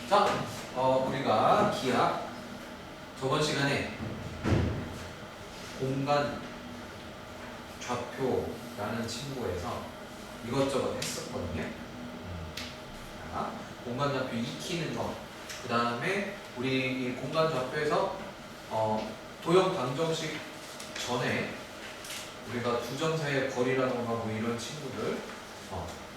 자, 우리가 기하 저번 시간에 공간 좌표라는 친구에서 이것저것 했었거든요. 자, 공간 좌표 익히는 거. 그 다음에 우리 이 공간 좌표에서 도형 방정식 전에 우리가 두 점 사이의 거리라던가 뭐 이런 친구들,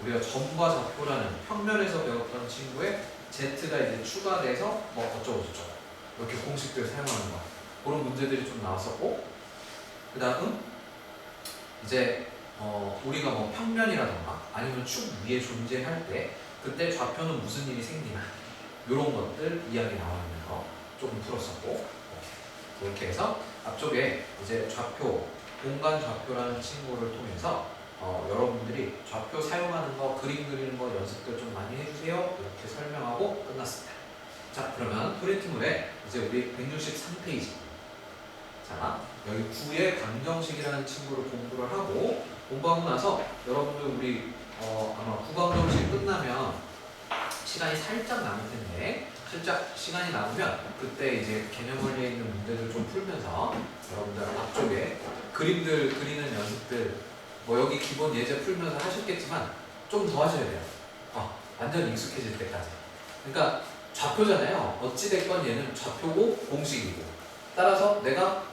우리가 점과 좌표라는 평면에서 배웠던 친구에 Z가 이제 추가돼서 뭐 어쩌고저쩌고 이렇게 공식들 사용하는 거, 그런 문제들이 좀 나왔었고, 그 다음 이제 우리가 뭐 평면이라던가 아니면 축 위에 존재할 때 그때 좌표는 무슨 일이 생기나 이런 것들 이야기 나와 있는 거 조금 풀었었고, 이렇게 해서 앞쪽에 이제 좌표, 공간 좌표라는 친구를 통해서 여러분들이 좌표 사용하는 거, 그림 그리는 거 연습들 좀 많이 해주세요. 이렇게 설명하고 끝났습니다. 자, 그러면 프린트물에 이제 우리 163페이지. 자, 여기 9의 방정식이라는 친구를 공부를 하고, 공부하고 나서 여러분들 우리 아마 구방정식 끝나면 시간이 살짝 남을 텐데, 살짝 시간이 남으면 그때 이제 개념 원리에 있는 문제들 좀 풀면서 여러분들 앞쪽에 그림들 그리는 연습들, 뭐 여기 기본 예제 풀면서 하셨겠지만 좀 더 하셔야 돼요. 완전 익숙해질 때까지. 그러니까 좌표잖아요. 어찌됐건 얘는 좌표고 공식이고, 따라서 내가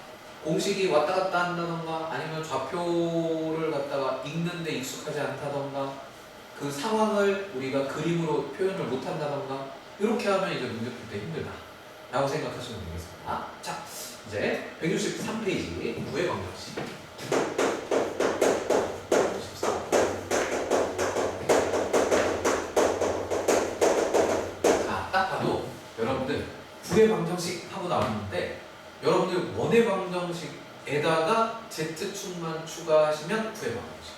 공식이 왔다 갔다 한다던가 아니면 좌표를 갖다가 읽는데 익숙하지 않다던가 그 상황을 우리가 그림으로 표현을 못한다던가 이렇게 하면 이제 문제 풀 때 힘들다 라고 생각하시면 되겠습니다. 자, 이제 163페이지 9의 방정식. 자, 딱 봐도 여러분들 9의 방정식 하고 나왔는데, 여러분들 원의 방정식에다가 Z축만 추가하시면 9의 방정식.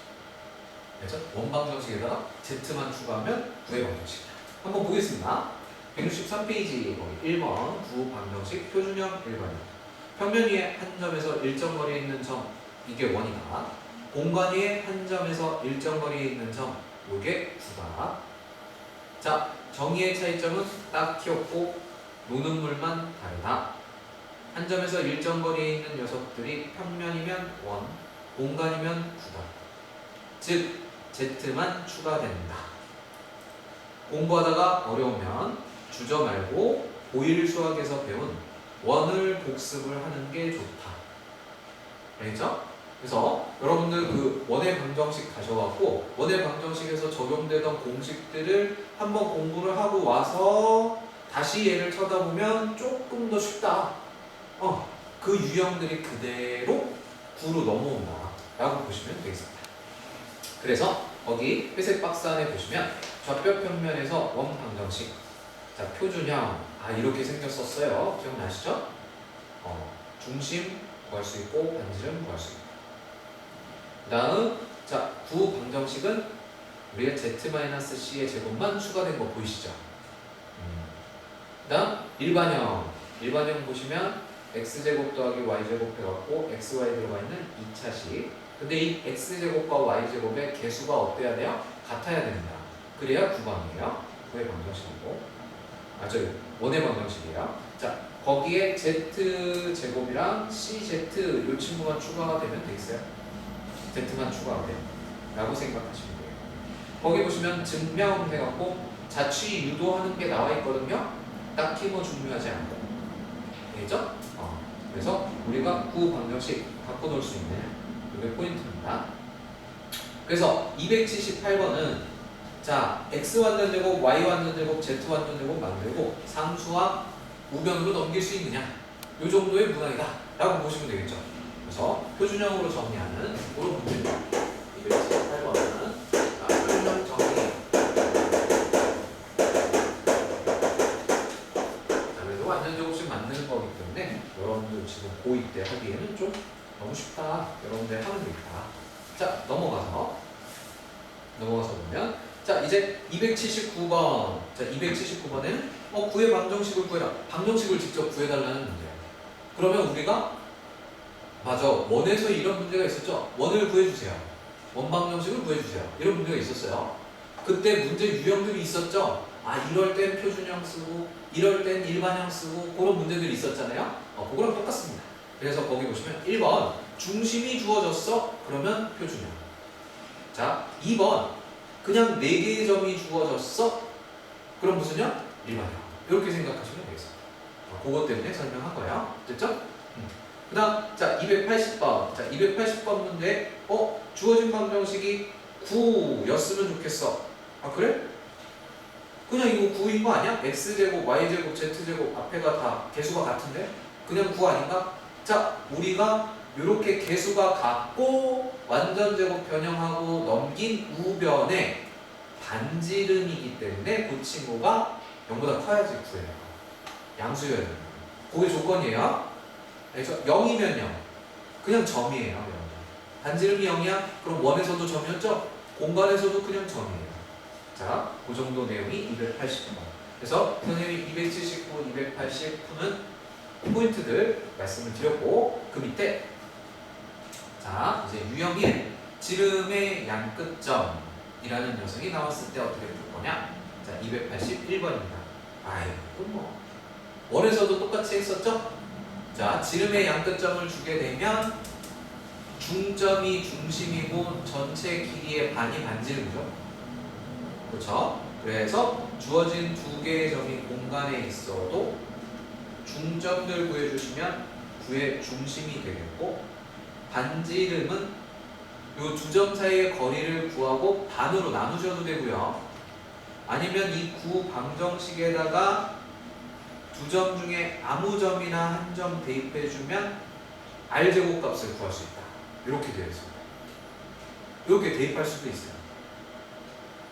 그렇죠? 원 방정식에다가 Z만 추가하면 9의 방정식이다. 한번 보겠습니다. 163페이지 거기 1번 9 방정식 표준형 1번이요. 평면 위에 한 점에서 일정 거리에 있는 점, 이게 원이다. 공간 위에 한 점에서 일정 거리에 있는 점, 이게 9다. 자, 정의의 차이점은 딱히 없고 노는 물만 다르다. 한 점에서 일정 거리에 있는 녀석들이 평면이면 원, 공간이면 9다. 즉 Z만 추가된다. 공부하다가 어려우면 주저 말고 고1 수학에서 배운 원을 복습을 하는 게 좋다. 알겠죠? 그래서 여러분들 그 원의 방정식 가셔갖고 원의 방정식에서 적용되던 공식들을 한번 공부를 하고 와서 다시 얘를 쳐다보면 조금 더 쉽다. 그 유형들이 그대로 9로 넘어온다 라고 보시면 되겠습니다. 그래서 거기 회색 박스 안에 보시면 좌표 평면에서 원 방정식, 자, 표준형, 이렇게 생겼었어요. 기억나시죠? 중심 구할 수 있고 반지름 구할 수 있고, 그 다음 자, 9 방정식은 우리가 Z-C의 제곱만 추가된 거 보이시죠? 그 다음 일반형 보시면 X제곱 더하기 Y제곱 해갖고 XY 들어가 있는 2차식. 근데 이 X제곱과 Y제곱의 개수가 어때야 돼요? 같아야 됩니다. 그래야 9방이에요. 9의 방정식이고, 저기 원의 방정식이에요. 자, 거기에 Z제곱이랑 CZ 이 친구만 추가가 되면 되겠어요? Z만 추가가 돼요 라고 생각하시면 돼요. 거기 보시면 증명 해갖고 자취 유도하는 게 나와 있거든요. 딱히 뭐 중요하지 않고, 알겠죠? 그래서 우리가 9 방정식 갖고 놀 수 있는 이게 포인트입니다. 그래서 278번은 자, X 완전 제곱, Y 완전 제곱, Z 완전 제곱 만들고 상수와 우변으로 넘길 수 있느냐, 이 정도의 문항이다 라고 보시면 되겠죠. 그래서 표준형으로 정리하는 그런 문제입니다. 278번은 표준형 정리. 그래도 완전 제곱식 만드는 거기 때문에 여러분들 지금 고2 때 하기에는 좀 너무 쉽다. 여러분들 하면 되겠다. 자, 넘어가서 보면, 자, 이제 279번. 자, 279번에는 9의 방정식을 구해라. 방정식을 직접 구해달라는 문제예요. 그러면 우리가 원에서 이런 문제가 있었죠. 원을 구해주세요. 원 방정식을 구해주세요. 이런 문제가 있었어요. 그때 문제 유형들이 있었죠. 이럴 땐 표준형 쓰고 이럴 땐 일반형 쓰고 그런 문제들이 있었잖아요. 그거랑 똑같습니다. 그래서 거기 보시면 1번 중심이 주어졌어. 그러면 표준형. 자, 2번 그냥 4개의 점이 주어졌어. 그럼 무슨형? 일반형. 이렇게 생각하시면 되겠습니다. 그것 때문에 설명한 거예요. 됐죠? 그 다음, 자, 280번. 자, 280번 문제. 주어진 방정식이 9였으면 좋겠어. 그래? 그냥 이거 9인 거 아니야? x제곱, y제곱, z제곱 앞에가 다 개수가 같은데? 그냥 9 아닌가? 자, 우리가 이렇게 개수가 같고 완전제곱 변형하고 넘긴 우변에 반지름이기 때문에 그 친구가 0보다 커야지 9예요. 양수여야 됩니다. 그게 조건이에요. 그래서 0이면요. 그냥 점이에요. 0. 반지름이 0이야? 그럼 원에서도 점이었죠? 공간에서도 그냥 점이에요. 자, 그 정도 내용이 280번. 그래서 선생님이 279, 280 푸는 포인트들 말씀을 드렸고, 그 밑에 자, 이제 유형인 지름의 양끝점이라는 녀석이 나왔을 때 어떻게 풀 거냐? 자, 281번입니다. 그럼 뭐 원에서도 똑같이 했었죠? 자, 지름의 양끝점을 주게 되면 중점이 중심이고 전체 길이의 반이 반지름이죠. 그렇죠? 그래서 주어진 2개의 점이 공간에 있어도 중점들 구해주시면 9의 중심이 되겠고, 반지름은 이 2점 사이의 거리를 구하고 반으로 나누셔도 되고요. 아니면 이 9 방정식에다가 2점 중에 아무 점이나 한 점 대입해주면 r제곱 값을 구할 수 있다. 이렇게 되어 있습니다. 이렇게 대입할 수도 있어요.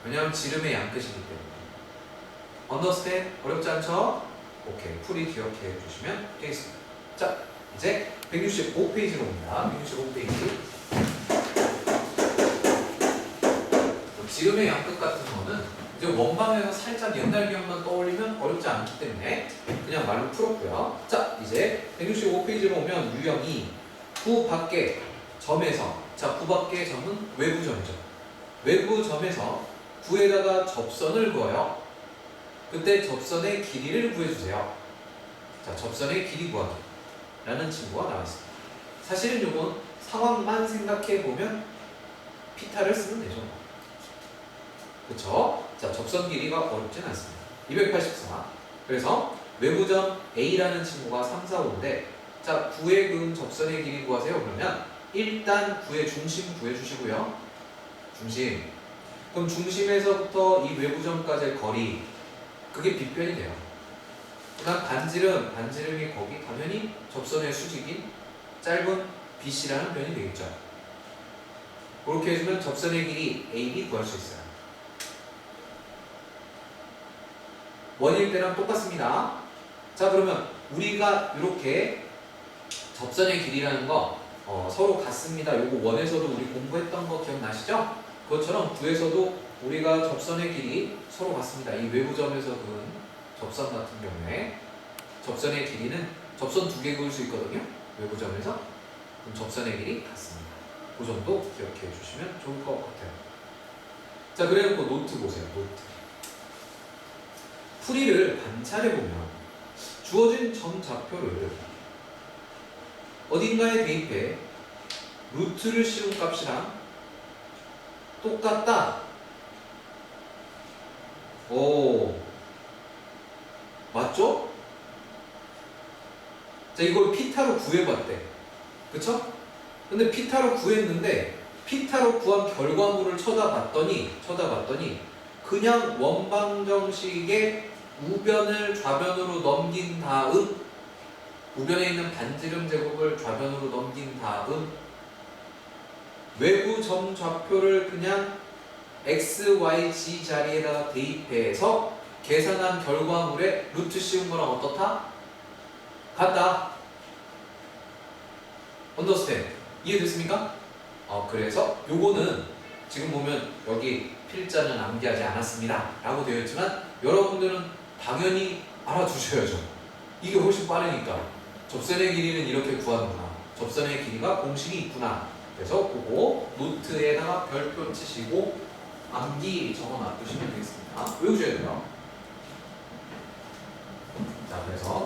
왜냐하면 지름의 양끝이기 때문에. understand? 어렵지 않죠? 오케이. 풀이 기억해 주시면 되겠습니다. 자, 이제 165페이지로 옵니다. 165페이지. 지름의 양끝 같은 거는 이제 원방에서 살짝 옛날 기억만 떠올리면 어렵지 않기 때문에 그냥 말로 풀었고요. 자, 이제 165페이지로 오면 유형이 9 밖의 점에서, 자, 9 밖의 점은 외부 점이죠. 외부 점에서 9에다가 접선을 그어요. 그때 접선의 길이를 구해주세요. 자, 접선의 길이 구하기 라는 친구가 나왔습니다. 사실은 이건 상황만 생각해보면 피타를 쓰면 되죠. 그쵸? 자, 접선 길이가 어렵진 않습니다. 284. 그래서 외부점 A라는 친구가 3, 4, 5인데, 자, 9의 그은 접선의 길이 구하세요. 그러면 일단 9의 중심 구해주시고요. 중심. 그럼 중심에서부터 이 외부점까지의 거리, 그게 빗변이 돼요. 그 다음 반지름이 거기 당연히 접선의 수직인 짧은 BC라는 변이 되겠죠. 그렇게 해주면 접선의 길이 AB 구할 수 있어요. 원일 때랑 똑같습니다. 자, 그러면 우리가 이렇게 접선의 길이라는 거 서로 같습니다. 요거 원에서도 우리 공부했던 거 기억나시죠? 그것처럼 9에서도 우리가 접선의 길이 서로 같습니다. 이 외부점에서 그은 접선 같은 경우에 접선의 길이는 접선 2개 그을 수 있거든요. 외부점에서. 그럼 접선의 길이 같습니다. 그 정도 기억해 주시면 좋을 것 같아요. 자, 그래놓고 노트 보세요. 노트. 풀이를 관찰해 보면 주어진 점 좌표를 어딘가에 대입해 루트를 씌운 값이랑 똑같다. 오, 맞죠? 자, 이걸 피타로 구해봤대. 그쵸? 근데 피타로 구했는데 피타로 구한 결과물을 쳐다봤더니 그냥 원방정식의 우변을 좌변으로 넘긴 다음, 우변에 있는 반지름 제곱을 좌변으로 넘긴 다음 외부 점 좌표를 그냥 x, y, z 자리에다가 대입해서 계산한 결과물에 루트 씌운 거랑 어떻다? 같다. understand? 이해됐습니까? 그래서 요거는 지금 보면 여기 필자는 암기하지 않았습니다 라고 되어 있지만 여러분들은 당연히 알아두셔야죠. 이게 훨씬 빠르니까. 접선의 길이는 이렇게 구하는구나. 접선의 길이가 공식이 있구나. 그래서 그거 노트에다가 별표 치시고 암기 적어 놔두시면 되겠습니다. 외우셔야 돼요.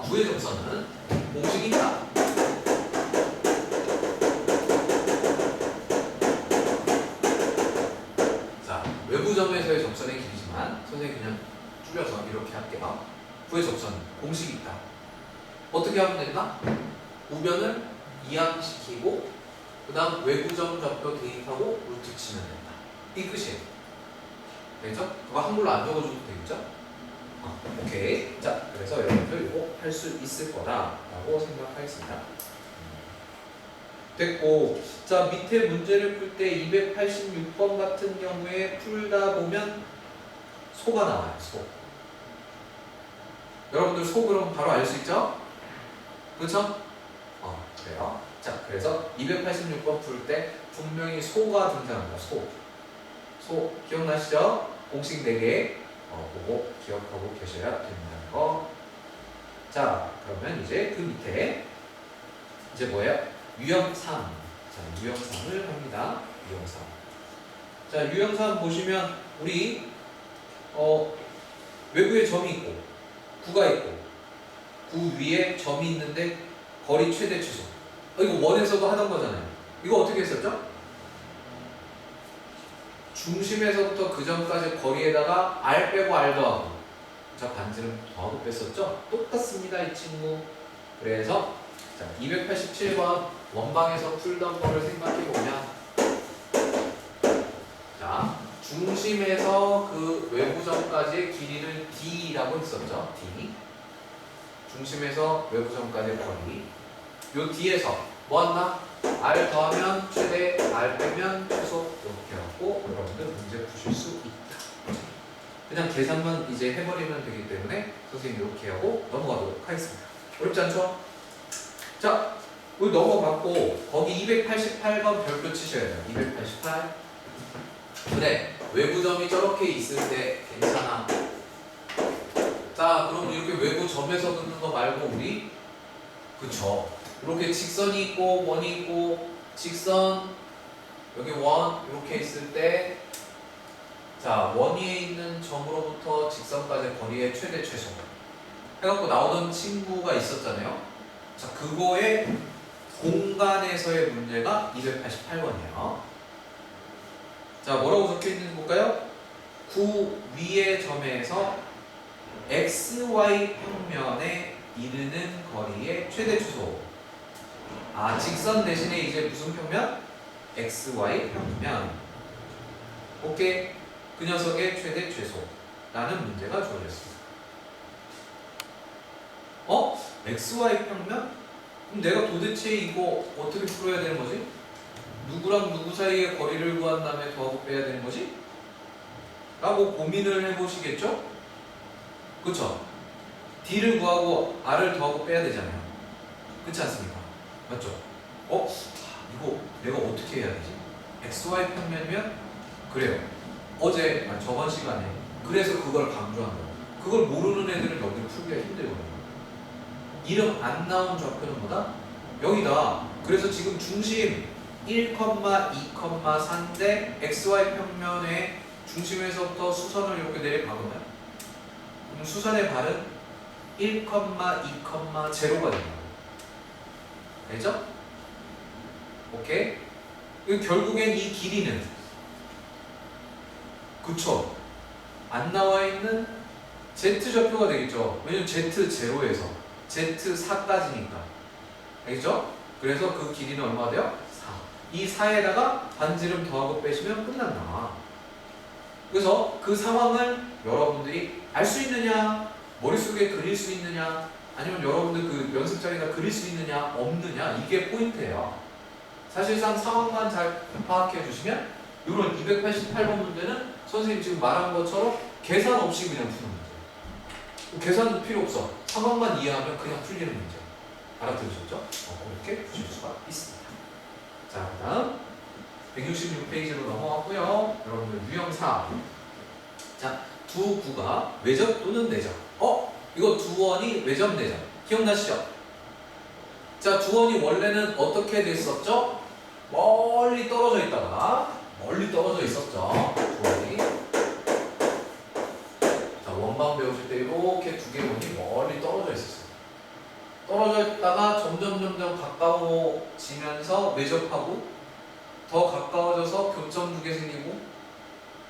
구의 접선은 공식이 있다. 자, 외부 점에서의 접선의 길이지만 선생님이 그냥 줄여서 이렇게 할게요. 구의 접선 공식이 있다. 어떻게 하면 된다? 우변을 이항시키고 그 다음 외부점 좌표 대입하고 루트 치면 된다. 이 끝이에요. 되겠죠? 그거 한글로 안 적어줘도 되겠죠? 오케이. 자, 그래서 여러분들 이거 할 수 있을 거다라고 생각하겠습니다. 됐고, 자 밑에 문제를 풀 때 286번 같은 경우에 풀다 보면 소가 나와요. 소. 여러분들 소 그럼 바로 알 수 있죠? 그렇죠? 그래요. 자, 그래서 286번 풀 때 분명히 소가 등장합니다. 소 기억나시죠? 공식 4개 보고 기억하고 계셔야 된다는 거. 자, 그러면 이제 그 밑에 이제 뭐예요? 유형 3. 자, 유형 3을 합니다. 유형 3. 자, 유형 3 보시면 우리 외부에 점이 있고 구가 있고 구 위에 점이 있는데 거리 최대 최소. 이거 원에서도 하던 거잖아요. 이거 어떻게 했었죠? 중심에서부터 그 점까지 거리에다가 R 빼고 R 더하고, 자 반지름 더하고 뺐었죠? 똑같습니다 이 친구. 그래서 자 287번 원방에서 풀던 거를 생각해보면, 자 중심에서 그 외부점까지의 길이를 D라고 했었죠. D. 중심에서 외부점까지의 거리. 요 D에서 뭐한다? R 더하면 최대, R 빼면 최소. 이렇게 하고 여러분들 문제 푸실 수 있다. 그냥 계산만 이제 해버리면 되기 때문에 선생님이 이렇게 하고 넘어가도록 하겠습니다. 어렵지 않죠? 자, 우리 넘어갔고 거기 288번 별표 치셔야 돼요. 288. 그래, 외부점이 저렇게 있을 때 괜찮아. 자, 그럼 이렇게 외부점에서 긋는 거 말고 우리, 그쵸, 이렇게 직선이 있고 원이 있고, 직선 여기 원 이렇게 있을 때, 자 원 위에 있는 점으로부터 직선까지 거리의 최대 최소 해갖고 나오던 친구가 있었잖아요. 자 그거의 공간에서의 문제가 288번이에요. 자 뭐라고 적혀있는지 볼까요? 구 위의 점에서 XY 평면에 이르는 거리의 최대 최소. 아 직선 대신에 이제 무슨 평면? XY 평면. 오케이. 그 녀석의 최대 최소라는 문제가 주어졌습니다. XY 평면? 그럼 내가 도대체 이거 어떻게 풀어야 되는 거지? 누구랑 누구 사이의 거리를 구한 다음에 더하고 빼야 되는 거지? 라고 고민을 해보시겠죠? 그쵸? D를 구하고 R을 더하고 빼야 되잖아요. 그렇지 않습니까? 맞죠? 이거 내가 어떻게 해야 되지? XY 평면이면 그래요. 저번 시간에 그래서 그걸 강조한다고. 그걸 모르는 애들은 여기를 풀기가 힘들거든요. 이름 안 나온 좌표는 뭐다? 여기다. 그래서 지금 중심 1,2,4인데 XY 평면의 중심에서부터 수선을 이렇게 내려가거든요. 그럼 수선의 발은 1,2,0가 됩니다. 알죠? 오케이? 결국엔 이 길이는, 그쵸? 안 나와 있는 Z좌표가 되겠죠. 왜냐면 Z0에서 Z4까지니까. 알겠죠? 그래서 그 길이는 얼마가 돼요? 4. 이 4에다가 반지름 더하고 빼시면 끝난다. 그래서 그 상황을 여러분들이 알 수 있느냐, 머릿속에 그릴 수 있느냐, 아니면 여러분들 그 연습장에다 그릴 수 있느냐, 없느냐, 이게 포인트예요. 사실상 상황만 잘 파악해 주시면 이런 288번 문제는 선생님 지금 말한 것처럼 계산 없이 그냥 푸는 문제. 계산도 필요 없어. 상황만 이해하면 그냥 풀리는 문제. 알아들으셨죠? 그렇게 푸실 수가 있습니다. 자, 그 다음 166페이지로 넘어갔고요. 여러분들 유형 4. 자, 두 구가 외접 또는 내접. 이거 두 원이 외접 내접. 기억나시죠? 자, 두 원이 원래는 어떻게 됐었죠? 멀리 떨어져 있다가 멀리 떨어져 있었죠. 두 원이. 자, 원방 배우실 때 이렇게 두 개의 원이 멀리 떨어져 있었어요. 떨어져 있다가 점점 가까워지면서 매접하고 더 가까워져서 교점 2개 생기고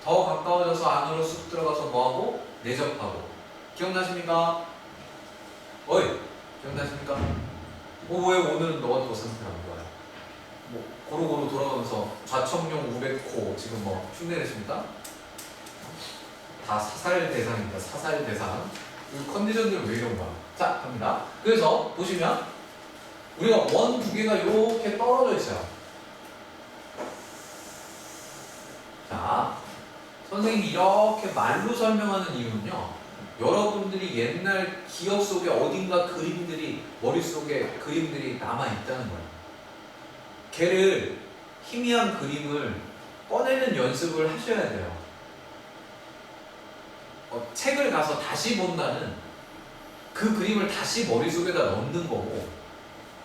더 가까워져서 안으로 쑥 들어가서 뭐하고? 내접하고. 기억나십니까? 어이! 기억나십니까? 왜 오늘은 너가 더 상태가 안 좋아요? 뭐 고루고루 돌아가면서 좌청룡 우백호 지금 뭐 흉내내십니까? 다 사살 대상입니다. 사살 대상. 이 컨디션들은 왜 이런가? 자, 갑니다. 그래서 보시면 우리가 원 2개가 이렇게 떨어져 있어요. 자, 선생님이 이렇게 말로 설명하는 이유는요, 여러분들이 옛날 기억 속에 어딘가 그림들이 머릿속에 그림들이 남아있다는 거예요. 걔를 희미한 그림을 꺼내는 연습을 하셔야 돼요. 책을 가서 다시 본다는 그 그림을 다시 머릿속에다 넣는 거고,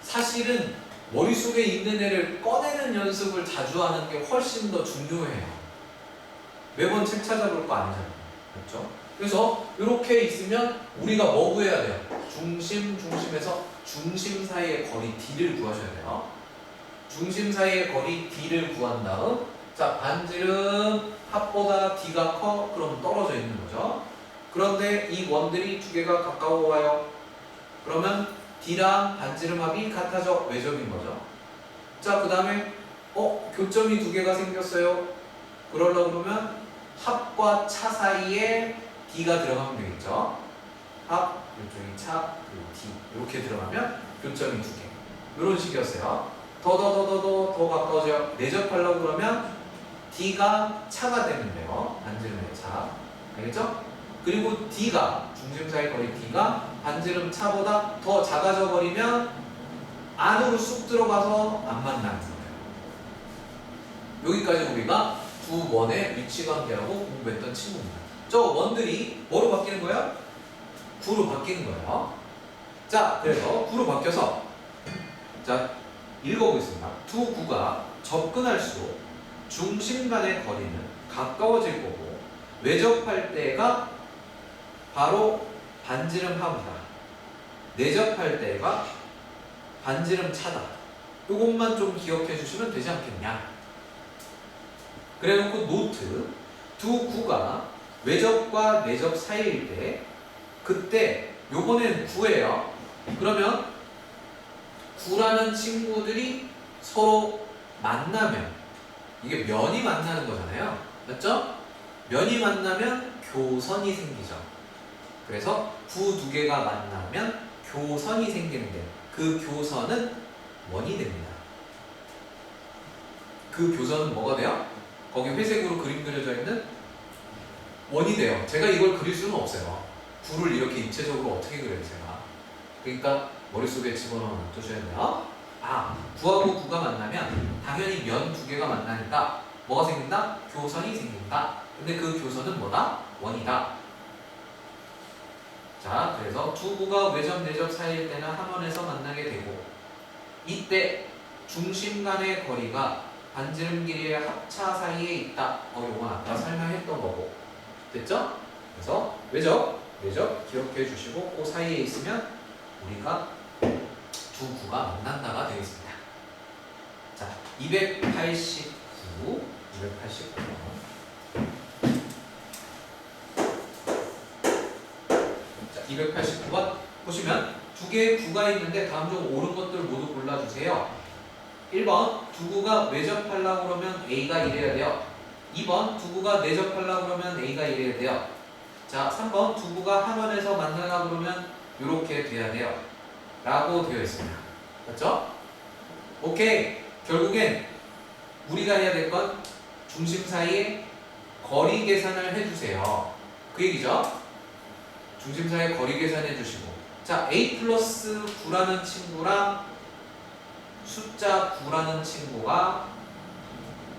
사실은 머릿속에 있는 애를 꺼내는 연습을 자주 하는 게 훨씬 더 중요해요. 매번 책 찾아볼 거 아니잖아요. 그렇죠? 그래서 이렇게 있으면 우리가 뭐 구해야 돼요? 중심에서 중심 사이의 거리 D를 구하셔야 돼요. 중심 사이의 거리 D를 구한 다음, 자, 반지름 합보다 D가 커? 그럼 떨어져 있는 거죠. 그런데 이 원들이 2개가 가까워 와요. 그러면 D랑 반지름 합이 같아져. 외접인 거죠. 자, 그 다음에 교점이 2개가 생겼어요. 그러려고 그러면 합과 차 사이에 D가 들어가면 되겠죠. 합, 이쪽이 차, 그리고 D 이렇게 들어가면 교점이 2개. 이런 식이었어요. 더 가까워져요. 내접하려고 그러면 D가 차가 되면 돼요. 반지름의 차. 알겠죠? 그리고 D가, 중심 사이 거리 D가 반지름 차보다 더 작아져 버리면 안으로 쑥 들어가서 안 만나는 거예요. 여기까지 우리가 두 원의 위치관계라고 공부했던 친구입니다. 저 원들이 뭐로 바뀌는 거예요? 구로 바뀌는 거예요. 자, 그래서 구로 바뀌어서, 자, 읽어보겠습니다. 두 구가 접근할수록 중심 간의 거리는 가까워질 거고, 외접할 때가 바로 반지름 합이다. 내접할 때가 반지름 차다. 이것만 좀 기억해 주시면 되지 않겠냐. 그래 놓고 노트, 두 구가 외접과 내접 사이일 때, 그때 요번엔 구예요. 그러면 구라는 친구들이 서로 만나면, 이게 면이 만나는 거잖아요. 맞죠? 면이 만나면 교선이 생기죠. 그래서 구 2개가 만나면 교선이 생기는데, 그 교선은 원이 됩니다. 그 교선은 뭐가 돼요? 거기 회색으로 그림 그려져 있는 원이 돼요. 제가 이걸 그릴 수는 없어요. 구를 이렇게 입체적으로 어떻게 그려요, 제가. 그러니까 머릿속에 집어넣어 놔두셔야 돼요. 구하고 구가 만나면 당연히 면 2개가 만나니까 뭐가 생긴다? 교선이 생긴다. 근데 그 교선은 뭐다? 원이다. 자, 그래서 두 구가 외접, 내접 사이일 때는 한 원에서 만나게 되고, 이때 중심 간의 거리가 반지름 길이의 합차 사이에 있다. 이건 아까 설명했던 거고. 됐죠? 그래서 외접, 내접 기억해 주시고, 그 사이에 있으면 우리가 두 구가 만난다가 되겠습니다. 자, 289. 자, 289번 보시면 두 개의 구가 있는데 다음 중 옳은 것들 모두 골라주세요. 1번, 두 구가 외접하려고 그러면 A가 이래야 돼요. 2번, 두 구가 내접하려고 그러면 A가 이래야 돼요. 자, 3번, 두 구가 한 원에서 만나려고 그러면 이렇게 돼야 돼요. 라고 되어 있습니다. 맞죠? 오케이. 결국엔 우리가 해야 될 건 중심 사이에 거리 계산을 해주세요. 그 얘기죠? 중심 사이에 거리 계산해 주시고, 자, A 플러스 9라는 친구랑 숫자 9라는 친구가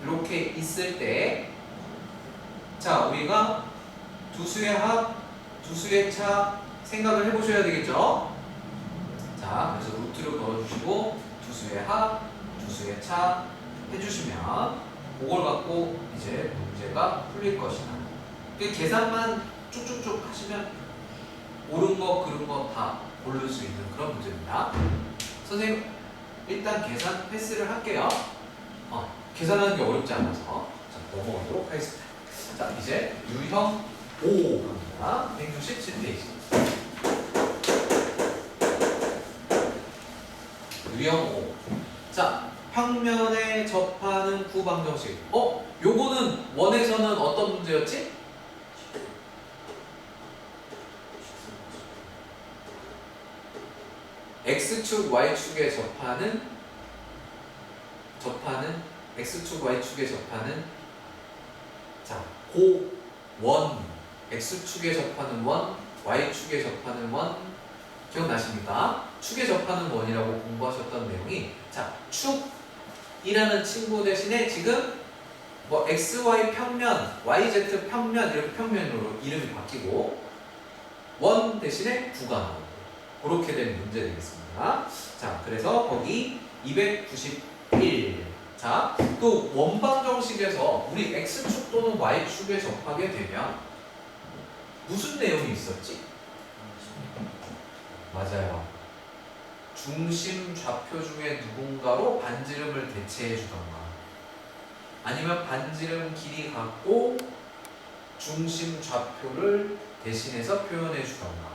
이렇게 있을 때, 자, 우리가 두 수의 합, 두 수의 차 생각을 해보셔야 되겠죠? 자, 그래서 루트를 걸어주시고 두 수의 합, 두 수의 차 해주시면 그걸 갖고 이제 문제가 풀릴 것이다. 계산만 쭉쭉쭉 하시면 옳은 거, 그른 거 다 고를 수 있는 그런 문제입니다. 선생님 일단 계산 패스를 할게요. 계산하는 게 어렵지 않아서 자, 넘어가도록 하겠습니다. 자, 이제 유형 5 갑니다. 167페이지. 유형 5. 자, 평면에 접하는 구방정식. 요거는 원에서는 어떤 문제였지? X축, Y축에 접하는 X축, Y축에 접하는 자, 원 X축에 접하는 원, Y축에 접하는 원 기억나십니까? 축에 접하는 원이라고 공부하셨던 내용이 자, 축이라는 친구 대신에 지금 뭐 XY 평면, YZ 평면 이렇게 평면으로 이름이 바뀌고 원 대신에 구가 나오고 그렇게 된 문제 되겠습니다. 자, 그래서 거기 291. 자, 또 원방정식에서 우리 X축 또는 Y축에 접하게 되면 무슨 내용이 있었지? 맞아요. 중심 좌표 중에 누군가로 반지름을 대체해 주던가 아니면 반지름 길이 갖고 중심 좌표를 대신해서 표현해 주던가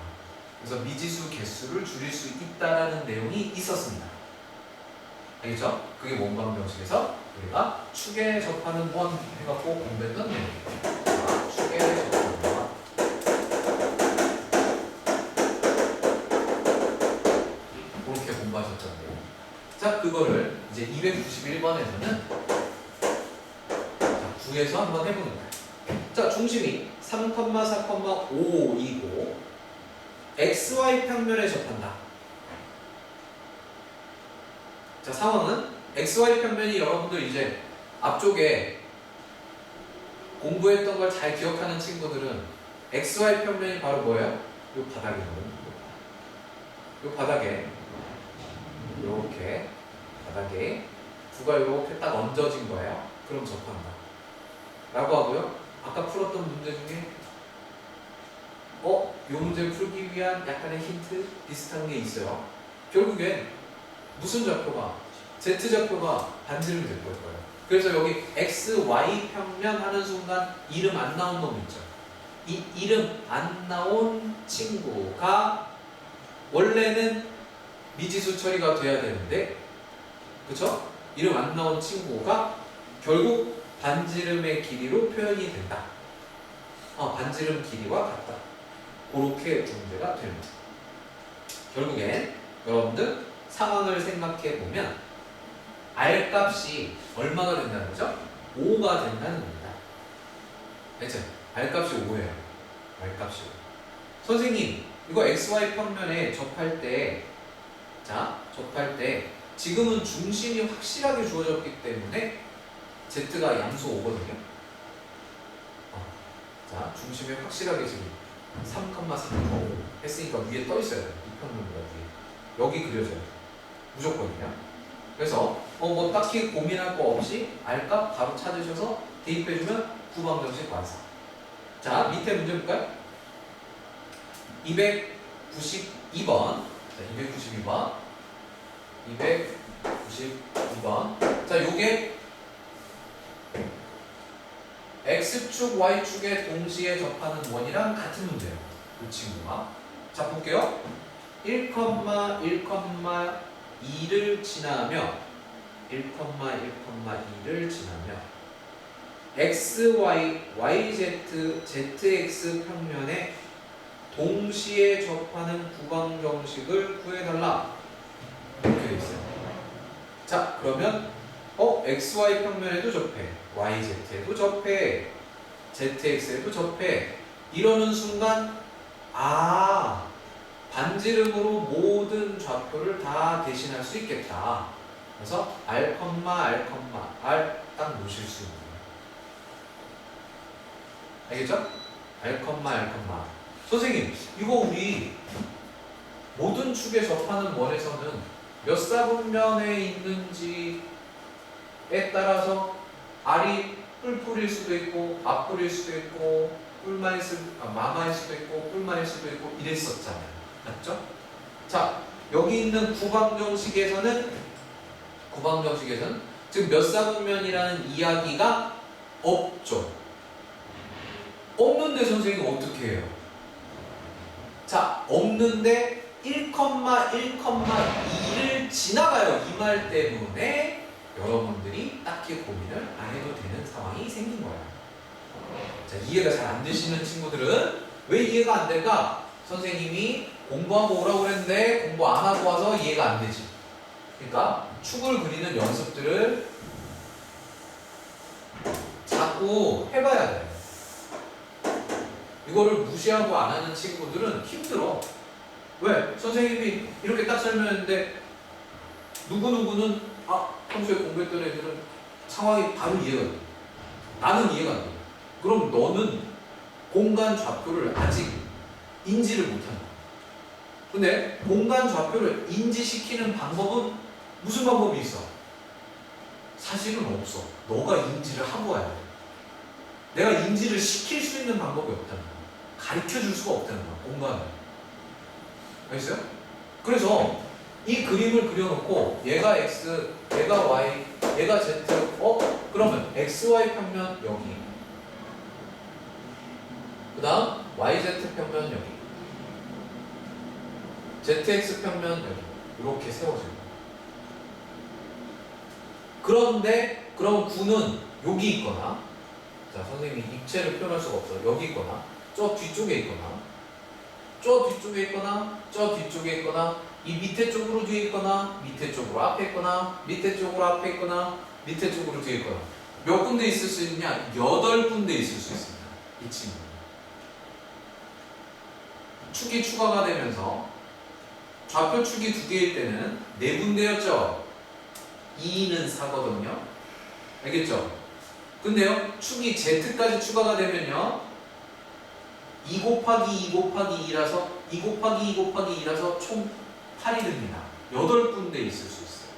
그래서 미지수 개수를 줄일 수 있다라는 내용이 있었습니다. 알겠죠? 그게 원방정식에서 우리가 축에 접하는 원 해갖고 공부했던 내용이에요. 축에 접하는 원. 그렇게 공부하셨던 내용. 자, 그거를 이제 291번에서는 9에서 한번 해보는 거예요. 자, 중심이 3,4,5이고 XY 평면에 접한다. 자, 상황은 XY 평면이 여러분들 이제 앞쪽에 공부했던 걸 잘 기억하는 친구들은 XY 평면이 바로 뭐예요? 요 바닥이거든요. 요 바닥에 이렇게 바닥에 구가 이렇게 딱 얹어진 거예요. 그럼 접한다. 라고 하고요. 아까 풀었던 문제 중에 요 문제를 풀기 위한 약간의 힌트 비슷한 게 있어요. 결국엔 무슨 좌표가 Z좌표가 반지름이 될 거예요. 그래서 여기 X, Y 평면 하는 순간 이름 안 나온 놈 있죠. 이 이름 안 나온 친구가 원래는 미지수 처리가 돼야 되는데 그쵸? 이름 안 나온 친구가 결국 반지름의 길이로 표현이 된다. 반지름 길이와 같다. 그렇게 문제가 됩니다. 결국엔 여러분들 상황을 생각해 보면 R 값이 얼마가 된다는 거죠? 5가 된다는 겁니다. 알죠? R 값이 5예요. R 값이 5. 선생님, 이거 XY 평면에 접할 때 지금은 중심이 확실하게 주어졌기 때문에 Z가 양수 5거든요. 자, 중심이 확실하게 지금 3,3,5 했으니까 위에 떠 있어요. 이 평면보다 위에. 여기 그려져요. 무조건이야. 그래서 뭐 딱히 고민할 거 없이 R값 바로 찾으셔서 대입해주면 구방정식 완성. 자, 밑에 문제 볼까요? 292번. 자, 292번. 자, 요게 X축, Y축에 동시에 접하는 원이랑 같은 문제예요. 이 친구가. 자, 볼게요. 1,1,2를 지나며 X, Y, YZ, ZX 평면에 동시에 접하는 구방정식을 구해달라. 이렇게 돼 있어요. 자, 그러면 XY 평면에도 접해, YZ에도 접해, ZX에도 접해. 이러는 순간 반지름으로 모든 좌표를 다 대신할 수 있겠다. 그래서 R, R 딱 놓으실 수 있는 거예요. 알겠죠? R, R. 선생님, 이거 우리 모든 축에 접하는 원에서는 몇 사분면에 있는지에 따라서 R이 뿔뿔일 수도 있고 앞뿔일 수도 있고 마마일 수도 있고 뿔만일 수도 있고 이랬었잖아요. 맞죠? 자, 여기 있는 구방정식에서는 지금 몇 사분면이라는 이야기가 없죠. 없는데 선생님 어떻게 해요? 자, 없는데 1,1,2를 지나가요. 이 말 때문에 여러분들이 딱히 고민을 안 해도 되는 상황이 생긴 거예요. 자, 이해가 잘 안 되시는 친구들은 왜 이해가 안 될까? 선생님이 공부하고 오라고 그랬는데 공부 안 하고 와서 이해가 안 되지. 그러니까 축을 그리는 연습들을 자꾸 해봐야 돼요. 이거를 무시하고 안 하는 친구들은 힘들어. 왜? 선생님이 이렇게 딱 설명했는데 누구누구는 평소에 공부했던 애들은 상황이 바로 이해가 돼. 나는 이해가 안 돼. 그럼 너는 공간 좌표를 아직 인지를 못한다. 근데 공간 좌표를 인지시키는 방법은 무슨 방법이 있어? 사실은 없어. 너가 인지를 하고 와야 돼. 내가 인지를 시킬 수 있는 방법이 없다는 거야. 가르쳐 줄 수가 없다는 거야. 공간을. 알겠어요? 그래서 이 그림을 그려놓고 얘가 X, 얘가 Y, 얘가 Z, 그러면 XY 평면 여기, 그 다음 YZ 평면 여기, ZX 평면 여기, 이렇게 세워져요. 그런데 그럼 구는 여기 있거나, 자, 선생님이 입체를 표현할 수가 없어. 여기 있거나 저 뒤쪽에 있거나 저 뒤쪽에 있거나 저 뒤쪽에 있거나 이 밑에 쪽으로 뒤에 있거나 밑에 쪽으로 앞에 있거나 밑에 쪽으로 앞에 있거나 밑에 쪽으로 뒤에 있거나 몇 군데 있을 수 있냐? 8군데 있을 수 있습니다. 이 친구 축이 추가가 되면서 좌표 축이 2개일 때는 4군데였죠. 2는 4거든요. 알겠죠? 근데요, 축이 Z까지 추가가 되면요, 2 곱하기 2 곱하기 2라서 2 곱하기 2 곱하기 2라서 총 8이 됩니다. 8군데 있을 수 있어요.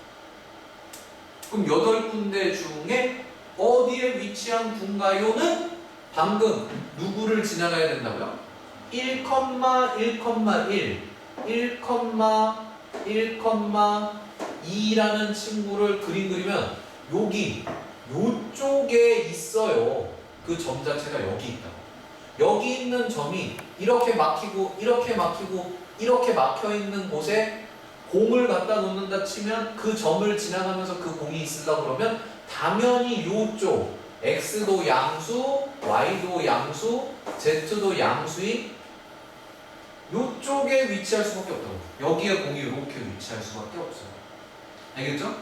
그럼 8군데 중에 어디에 위치한 군가요는 방금 누구를 지나가야 된다고요? 1,1,1 1,1,2라는 친구를 그림 그리면 여기 요쪽에 있어요. 그 점 자체가 여기 있다. 여기 있는 점이 이렇게 막히고 이렇게 막히고 이렇게 막혀 있는 곳에 공을 갖다 놓는다 치면 그 점을 지나가면서 그 공이 있으려고 그러면 당연히 요쪽 X도 양수, Y도 양수, Z도 양수인 요쪽에 위치할 수밖에 없다고. 여기에 공이 이렇게 위치할 수밖에 없어요. 알겠죠?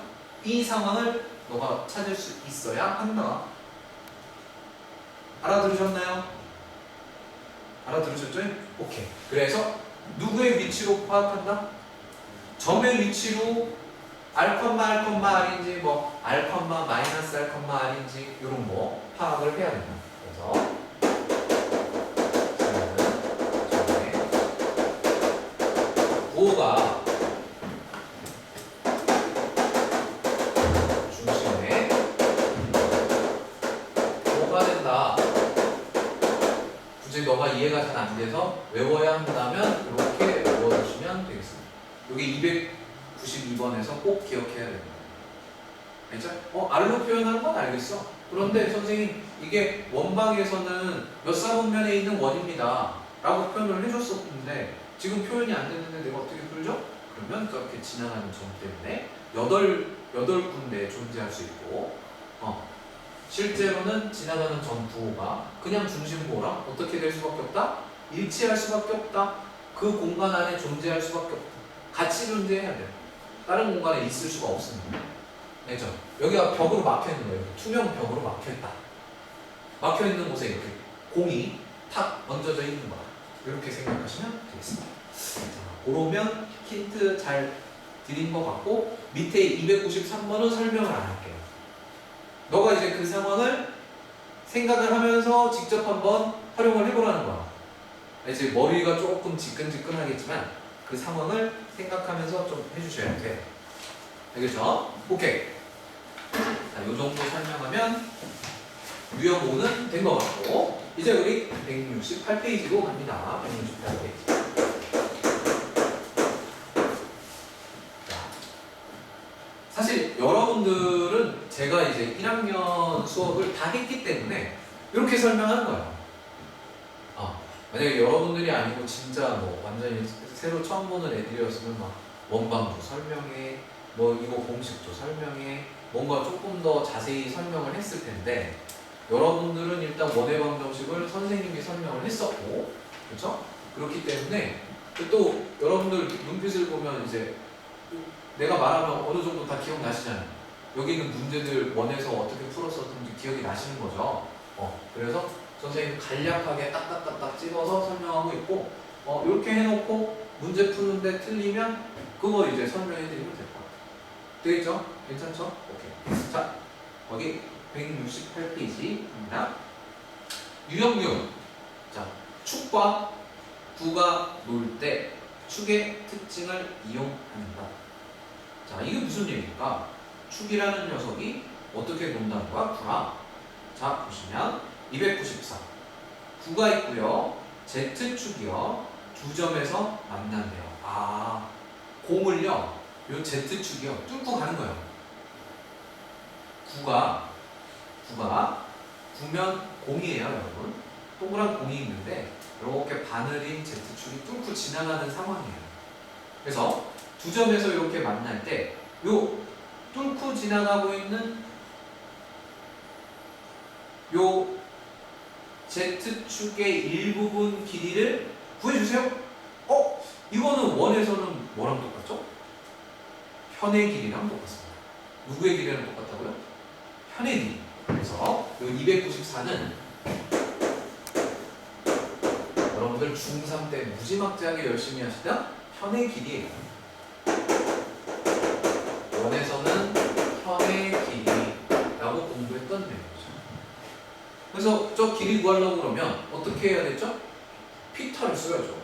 이 상황을 너가 찾을 수 있어야 한다. 알아들으셨나요? 알아들으셨죠? 오케이. 그래서 누구의 위치로 파악한다? 점의 위치로 R,R인지 뭐 R,-R인지 이런 거 파악을 해야 된다. 그래서 구호가 중심에 뭐가 된다. 굳이 너가 이해가 잘 안 돼서 외워야 한다면 이렇게 외워주시면 되겠습니다. 여기 292번에서 꼭 기억해야 됩니다. 알죠? R로 표현하는 건 알겠어. 그런데 선생님 이게 원방에서는 몇 사분면에 있는 원입니다 라고 표현을 해줬었는데 지금 표현이 안 되는데 내가 어떻게 풀죠? 그러면 그렇게 지나가는 점 때문에 8군데 존재할 수 있고 실제로는 지나가는 점 부호가 그냥 중심부호랑 어떻게 될 수밖에 없다? 일치할 수밖에 없다. 그 공간 안에 존재할 수밖에 없다. 같이 존재해야 돼요. 다른 공간에 있을 수가 없습니다. 알죠? 여기가 벽으로 막혀있는 거예요. 투명 벽으로 막혀있다. 막혀있는 곳에 이렇게 공이 탁 얹어져 있는 거야. 이렇게 생각하시면 되겠습니다. 자, 그러면 힌트 잘 드린 것 같고 밑에 293번은 설명을 안 할게요. 너가 이제 그 상황을 생각을 하면서 직접 한번 활용을 해보라는 거야. 이제 머리가 조금 지끈지끈하겠지만 그 상황을 생각하면서 좀 해주셔야 돼. 알겠죠? 오케이. 자, 요 정도 설명하면 유형 5는 된 것 같고 이제 우리 168페이지로 갑니다. 168페이지. 사실 여러분들은 제가 이제 1학년 수업을 다 했기 때문에 이렇게 설명하는 거예요. 만약에 여러분들이 아니고 진짜 뭐 완전히 새로 처음 보는 애들이었으면 막 원방도 설명해, 뭐 이거 공식도 설명해, 뭔가 조금 더 자세히 설명을 했을 텐데 여러분들은 일단 원의 방정식을 선생님이 설명을 했었고, 그렇죠? 그렇기 때문에 또 여러분들 눈빛을 보면 이제 내가 말하면 어느 정도 다 기억나시잖아요. 여기 있는 문제들 원에서 어떻게 풀었었는지 기억이 나시는 거죠. 그래서 선생님이 간략하게 딱딱딱딱 찍어서 설명하고 있고, 이렇게 해놓고 문제 푸는데 틀리면 그거 이제 설명해드리면 될 것 같아요. 되겠죠? 괜찮죠? 오케이. 자, 거기 168페이지입니다. 유형균. 자, 축과 구가 놀 때 축의 특징을 이용한다. 자, 이게 무슨 얘기입니까? 축이라는 녀석이 어떻게 논다는 거야? 구랑. 자, 보시면 294. 구가 있고요. Z축이요. 두 점에서 만난대요. 공을요. 요 Z축이요. 뚫고 가는 거예요. 구가 구면 공이에요, 여러분. 동그란 공이 있는데 이렇게 바늘인 Z축이 뚫고 지나가는 상황이에요. 그래서 두 점에서 이렇게 만날 때 요 뚫고 지나가고 있는 요 Z축의 일부분 길이를 구해주세요. 이거는 원에서는 뭐랑 똑같죠? 현의 길이랑 똑같습니다. 누구의 길이랑 똑같다고요? 현의 길이. 그래서 요 294는 여러분들 중3 때 무지막지하게 열심히 하시다 현의 길이에요. 원에서는 현의 길이라고 공부했던 내용이죠. 그래서 저 길이 구하려고 그러면 어떻게 해야 되죠? 피타를 써야죠.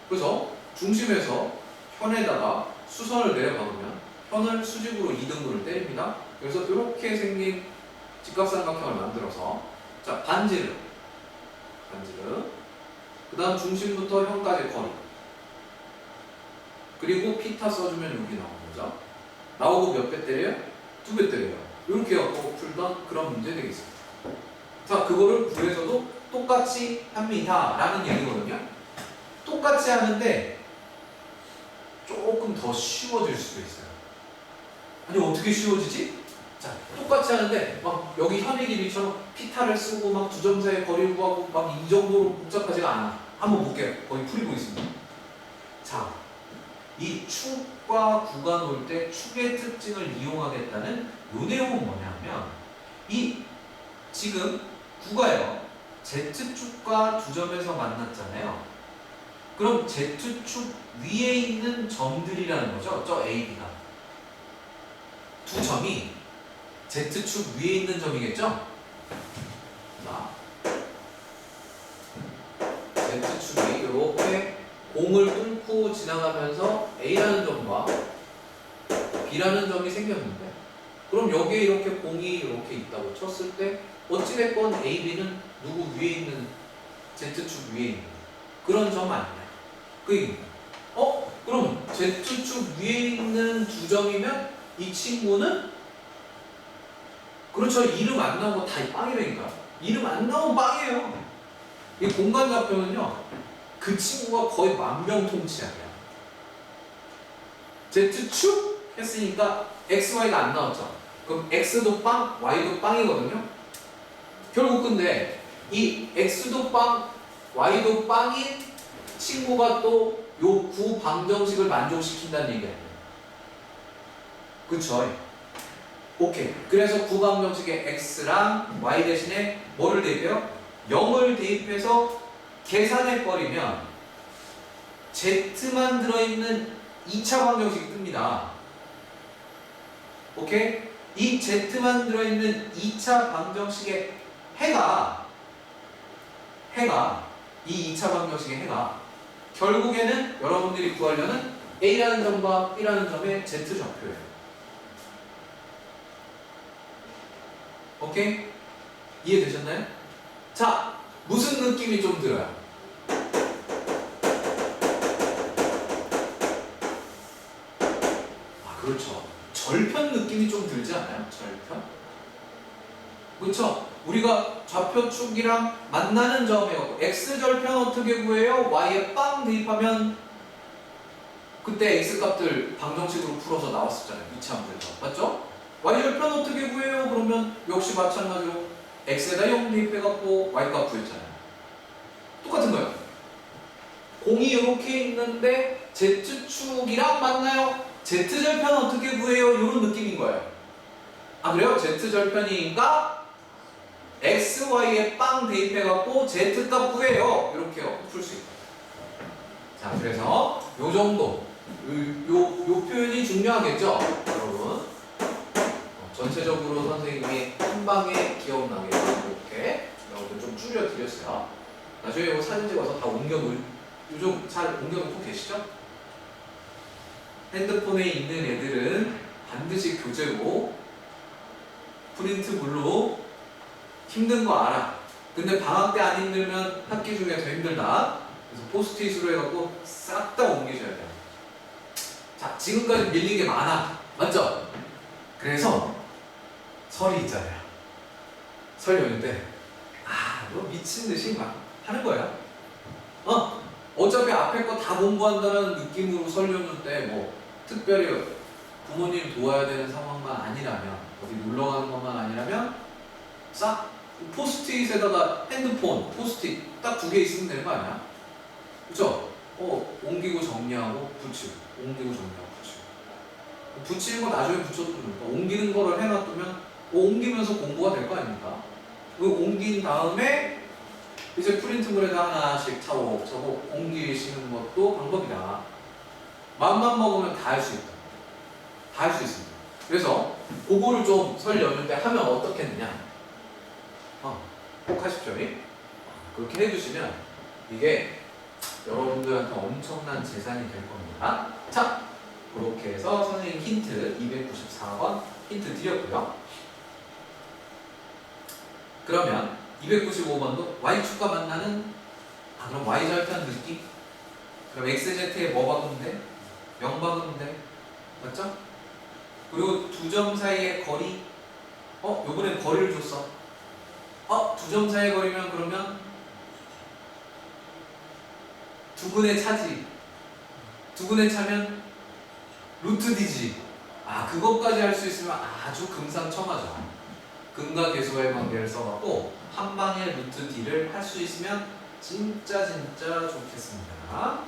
그래서 중심에서 현에다가 수선을 내려박으면 현을 수직으로 2등분을 때립니다. 그래서 이렇게 생긴 직각삼각형을 만들어서, 자, 반지름, 그 다음 중심부터 현까지 거리, 그리고 피타 써주면 여기 나오는 거죠. 나오고 몇 배 때려요? 2배 때려요. 이렇게 갖고 풀던 그런 문제 되겠습니다. 자, 그거를 구에서도 똑같이 합니다 라는 얘기거든요. 똑같이 하는데 조금 더 쉬워질 수도 있어요. 아니, 어떻게 쉬워지지? 자, 똑같이 하는데 막 여기 현의 길이처럼 피타를 쓰고 막 두 점 사이의 거리를 구하고 막 이 정도로 복잡하지가 않아. 한번 볼게요. 거의 풀이고 있습니다. 자, 이 축과 구가 놀 때 축의 특징을 이용하겠다는 요 내용은 뭐냐면, 이 지금 구가요, Z축과 두 점에서 만났잖아요. 그럼 Z축 위에 있는 점들이라는 거죠. 저 A, B가 두 점이 Z축 위에 있는 점이겠죠? 자, Z축이 이렇게 공을 뚫고 지나가면서 A라는 점과 B라는 점이 생겼는데, 그럼 여기에 이렇게 공이 이렇게 있다고 쳤을 때 어찌됐건 A, B는 누구 위에 있는, Z축 위에 있는 그런 점 아니냐, 그 얘기입니다. 그럼 Z축 위에 있는 두 점이면 이 친구는, 그렇죠, 이름 안 나오고 다 빵이라니까. 이름 안 나오면 빵이에요. 이 공간좌표는요, 그 친구가 거의 만병통치약이야. Z축 했으니까 XY가 안 나왔죠. 그럼 X도 빵, Y도 빵이거든요. 결국 근데 이 X도 빵, Y도 빵인 친구가 또 요 구 방정식을 만족시킨다는 얘기 아니에요. 그쵸? 오케이. 그래서 구 방정식에 X랑 Y 대신에 뭐를 대입해요? 0을 대입해서 계산해버리면 Z만 들어있는 2차 방정식이 뜹니다. 오케이? 이 Z만 들어있는 2차 방정식의 해가 이 2차 방정식의 해가 결국에는 여러분들이 구하려는 A라는 점과 B라는 점의 Z좌표예요. 오케이? 이해되셨나요? 자, 무슨 느낌이 좀 들어요? 그렇죠. 절편 느낌이 좀 들지 않아요? 절편? 그렇죠? 우리가 좌표축이랑 만나는 점이었고 x절편 어떻게 구해요? y에 빵 대입하면 그때 x값들 방정식으로 풀어서 나왔었잖아요. 이차함들도. 맞죠? y절편 어떻게 구해요? 그러면 역시 마찬가지로 x에다 0 대입해갖고 y값 구했잖아요. 똑같은 거예요. 공이 이렇게 있는데 z축이랑 만나요? z절편 어떻게 구해요? 이런 느낌인 거예요. 아 그래요? z절편이니까 x, y에 빵 대입해갖고 z값 구해요. 이렇게 풀 수 있다. 자 그래서 요 정도 요 표현이 중요하겠죠? 여러분 전체적으로 선생님이 한 방에 기억나게 이렇게 여러분들 좀 줄여드렸어요. 나중에 이거 사진 찍어서 다 옮겨놓을 요즘 잘 옮겨놓고 계시죠? 핸드폰에 있는 애들은 반드시 교재로 프린트물로 힘든 거 알아. 근데 방학 때 안 힘들면 학기 중에 더 힘들다. 그래서 포스트잇으로 해갖고 싹 다 옮기셔야 돼요. 자, 지금까지 밀린 게 많아. 맞죠? 그래서 설이 있잖아요. 설 연휴 때 너 미친 듯이 막 하는 거야. 어차피 앞에 거 다 공부한다는 느낌으로 설 연휴 때 뭐 특별히 부모님 도와야 되는 상황만 아니라면 어디 놀러 가는 것만 아니라면 싹 포스트잇에다가 핸드폰 포스트잇 딱 2개 있으면 되는 거 아니야? 그쵸? 옮기고 정리하고 붙이고 옮기고 정리하고 붙이고 붙이는 거 나중에 붙여도 되니까 옮기는 거를 해놔두면 옮기면서 공부가 될 거 아닙니까? 그 옮긴 다음에 이제 프린트물에다 하나씩 차곡차곡 옮기시는 것도 방법이다. 마음만 먹으면 다 할 수 있다. 다 할 수 있습니다. 그래서 그거를 좀 설 연휴 때 하면 어떻겠느냐? 꼭 하십시오. 그렇게 해주시면 이게 여러분들한테 엄청난 재산이 될 겁니다. 자, 그렇게 해서 선생님 힌트 294번 힌트 드렸고요. 그러면 295번도 y축과 만나는 그럼 y절편 느낌? 그럼 xz에 뭐 박으면 돼? 0 박으면 돼. 맞죠? 그리고 두 점 사이의 거리 요번엔 거리를 줬어. 두 점 사이의 거리면 그러면 두근의 차지. 두근의 차면 루트 d지. 그것까지 할 수 있으면 아주 금상첨화죠. 근과 계수의 관계를 써갖고 한 방에 루트 d를 할 수 있으면 진짜 좋겠습니다.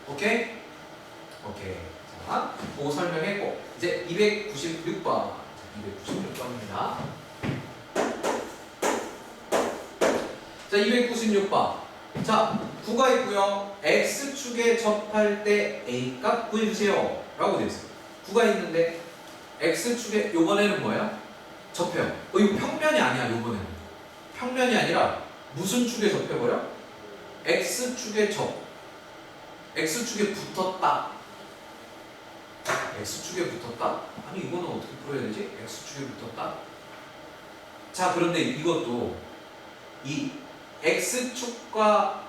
오케이? 오케이. 자, 그거 설명했고 이제 296번. 296번입니다. 자, 296번. 자, 9가 있고요. x축에 접할 때 a값 구해주세요. 라고 되어 있어요. 9가 있는데 x축에 요번에는 뭐예요? 접해요. 이거 평면이 아니야. 요번에는 평면이 아니라 무슨 축에 접해버려? x축에 x축에 붙었다. x축에 붙었다? 아니 이거는 어떻게 풀어야 되지? x축에 붙었다? 자, 그런데 이것도 이 x축과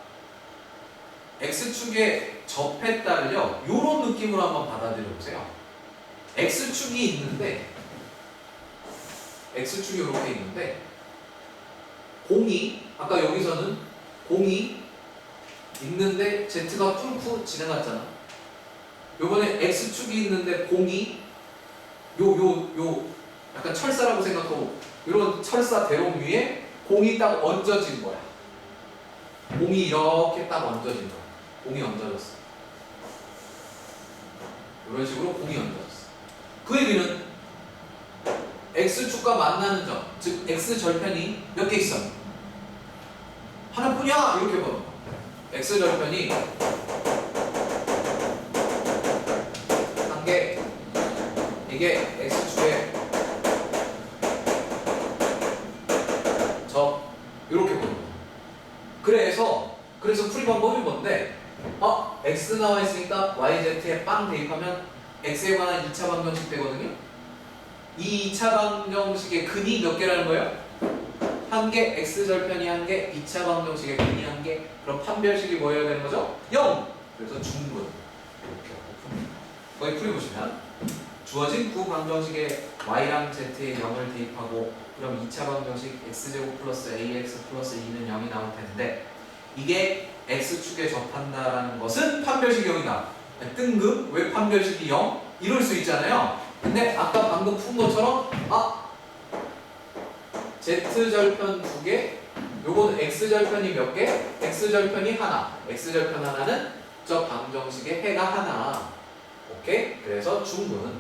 x축에 접했다를요 요런 느낌으로 한번 받아들여 보세요. x축이 있는데 x축이 이렇게 있는데 공이 아까 여기서는 공이 있는데 z가 뚫고 지나갔잖아. 요번에 x축이 있는데 공이 요 약간 철사라고 생각하고 이런 철사 대롱 위에 공이 딱 얹어진 거야. 공이 이렇게 딱 얹어진 거야. 공이 얹어졌어. 이런 식으로 공이 얹어졌어. 그 얘기는 x축과 만나는 점, 즉 x절편이 몇 개 있어? 하나뿐이야! 이렇게 보는 거야. x절편이 한 개, 이게 x축의 점, 이렇게 보는 거야. 그래서 풀이 방법이 뭔데? x 나와 있으니까 yz에 빵 대입하면 x에 관한 2차 방정식 되거든요. 이 2차 방정식의 근이 몇 개라는 거예요? 한 개, x절편이 한 개, 2차 방정식의 근이 한 개. 그럼 판별식이 뭐여야 되는 거죠? 0! 그래서 중분. 이렇게 풉니다. 거기 풀이 보시면 주어진 구방정식에 y랑 z에 0을 대입하고 그럼 2차 방정식 x제곱 플러스 ax 플러스 2는 0이 나올 텐데 이게 x축에 접한다라는 것은 판별식이 0이다. 뜬금 왜 판별식이 0? 이럴 수 있잖아요. 근데 아까 방금 푼 것처럼 z절편 2개 요거는 x절편이 몇 개? x절편이 하나. x절편 하나는 저 방정식의 해가 하나. 오케이? 그래서 중근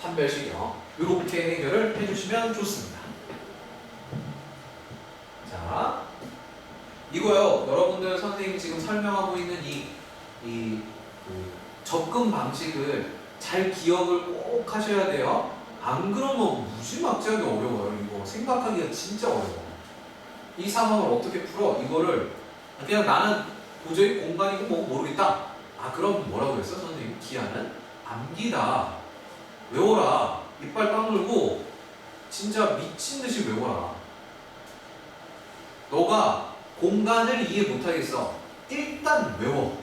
판별식 0 이렇게 해결을 해주시면 좋습니다. 자, 이거요. 여러분들 선생님이 지금 설명하고 있는 그 접근 방식을 잘 기억을 꼭 하셔야 돼요. 안 그러면 무지막지하게 어려워요. 이거 생각하기가 진짜 어려워. 이 상황을 어떻게 풀어? 이거를 그냥 나는 도저히 공간이고 뭐 모르겠다. 그럼 뭐라고 했어? 선생님 기하는 암기다. 외워라. 이빨 까물고 진짜 미친듯이 외워라. 너가 공간을 이해 못하겠어. 일단 외워.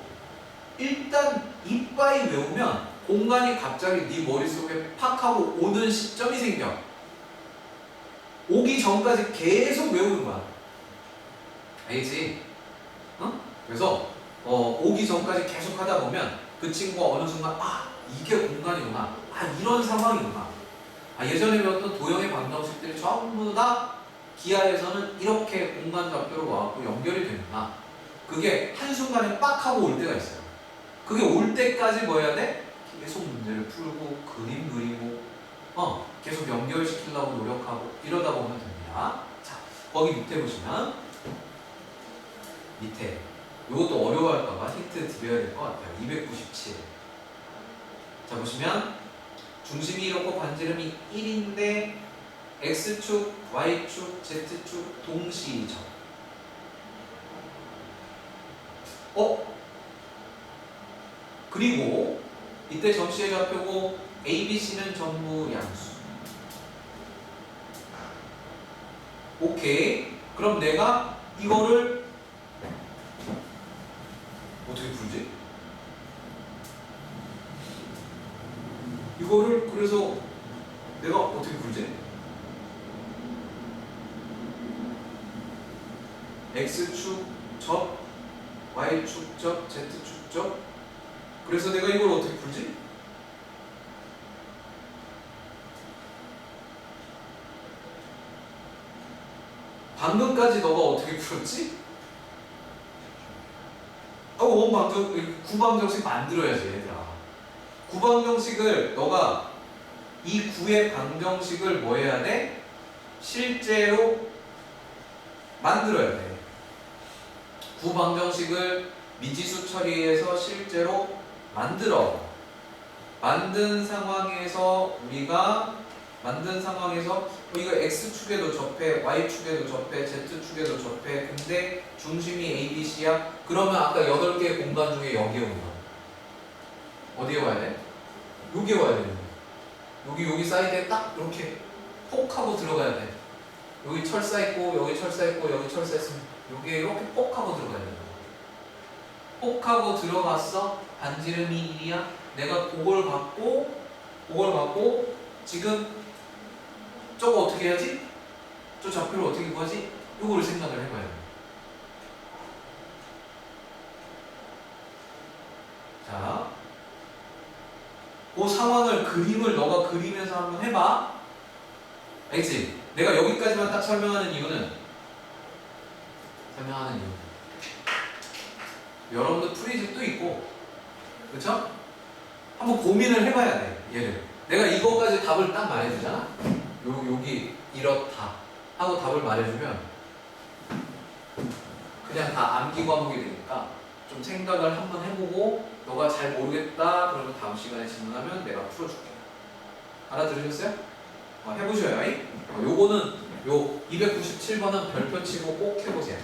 일단 이빨이 외우면 공간이 갑자기 네 머릿속에 팍 하고 오는 시점이 생겨. 오기 전까지 계속 외우는 거야. 알겠지? 그래서 오기 전까지 계속 하다 보면 그 친구가 어느 순간 이게 공간이구나. 이런 상황이구나. 예전에 배웠던 도형의 방정식들이 전부 다 기하에서는 이렇게 공간 좌표로 와갖고 연결이 되는구나. 그게 한순간에 빡 하고 올 때가 있어요. 그게 올 때까지 뭐 해야 돼? 계속 문제를 풀고 그림 그리고 계속 연결시키려고 노력하고 이러다 보면 됩니다. 자, 거기 밑에 보시면 밑에 이것도 어려워할까봐 힌트 드려야 될 것 같아요. 297. 자, 보시면 중심이 이렇고 반지름이 1인데 x축, y축, z축 동시이죠. 그리고 이때 점씨의 좌표고 A, B, C는 전부 양수. 오케이. 그럼 내가 이거를 어떻게 풀지? 이거를 그래서 내가 어떻게 풀지? X축 접, Y축 접, Z축 접. 그래서 내가 이걸 어떻게 풀지? 방금까지 너가 어떻게 풀었지? 구방정식 만들어야지 얘들아. 구방정식을 너가 이 구의 방정식을 뭐 해야 돼? 실제로 만들어야 돼. 구방정식을 미지수 처리해서 실제로 만들어. 만든 상황에서 이거 X축에도 접해, Y축에도 접해, Z축에도 접해. 근데 중심이 A, B, C야? 그러면 아까 8개의 공간 중에 여기에 오는 거야. 어디에 와야 돼? 여기에 와야 돼. 여기 사이드에 딱 이렇게 폭 하고 들어가야 돼. 여기 철사 있고 여기 철사 있고 여기 철사 있으면 여기에 이렇게 폭 하고 들어가야 돼. 폭 하고 들어갔어. 반지름이 1이야. 내가 그걸 갖고 지금 저거 어떻게 해야지? 저 좌표를 어떻게 구하지? 이거를 생각을 해봐야 돼. 자, 그 상황을 그림을 너가 그리면서 한번 해봐. 알겠지? 내가 여기까지만 딱 설명하는 이유는 여러분들 프리즈도 있고, 그쵸? 한번 고민을 해봐야 돼. 얘를 내가 이거까지 답을 딱 말해주잖아. 여기 이렇다 하고 답을 말해주면 그냥 다 암기 과목이 되니까 좀 생각을 한번 해보고 너가 잘 모르겠다 그러면 다음 시간에 질문하면 내가 풀어줄게. 알아들으셨어요? 해보셔요. 요거는 요 297번은 별표 치고 꼭 해보세요.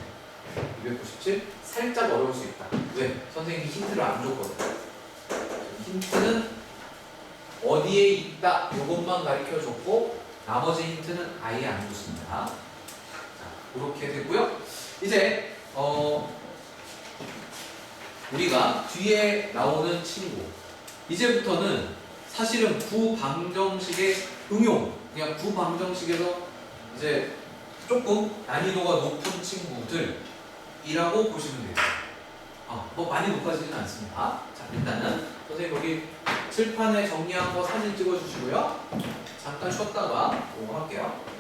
297 살짝 어려울 수 있다. 왜? 선생님이 힌트를 안 줬거든. 힌트는 어디에 있다 요것만 가르쳐줬고 나머지 힌트는 아예 안 줬습니다. 자, 그렇게 되고요. 이제 우리가 뒤에 나오는 친구 이제부터는 사실은 구방정식의 응용 그냥 구방정식에서 이제 조금 난이도가 높은 친구들이라고 보시면 돼요. 뭐 많이 높아지진 않습니다. 자, 일단은 선생님 여기 칠판에 정리한 거 사진 찍어주시고요. 잠깐 쉬었다가 이거 할게요.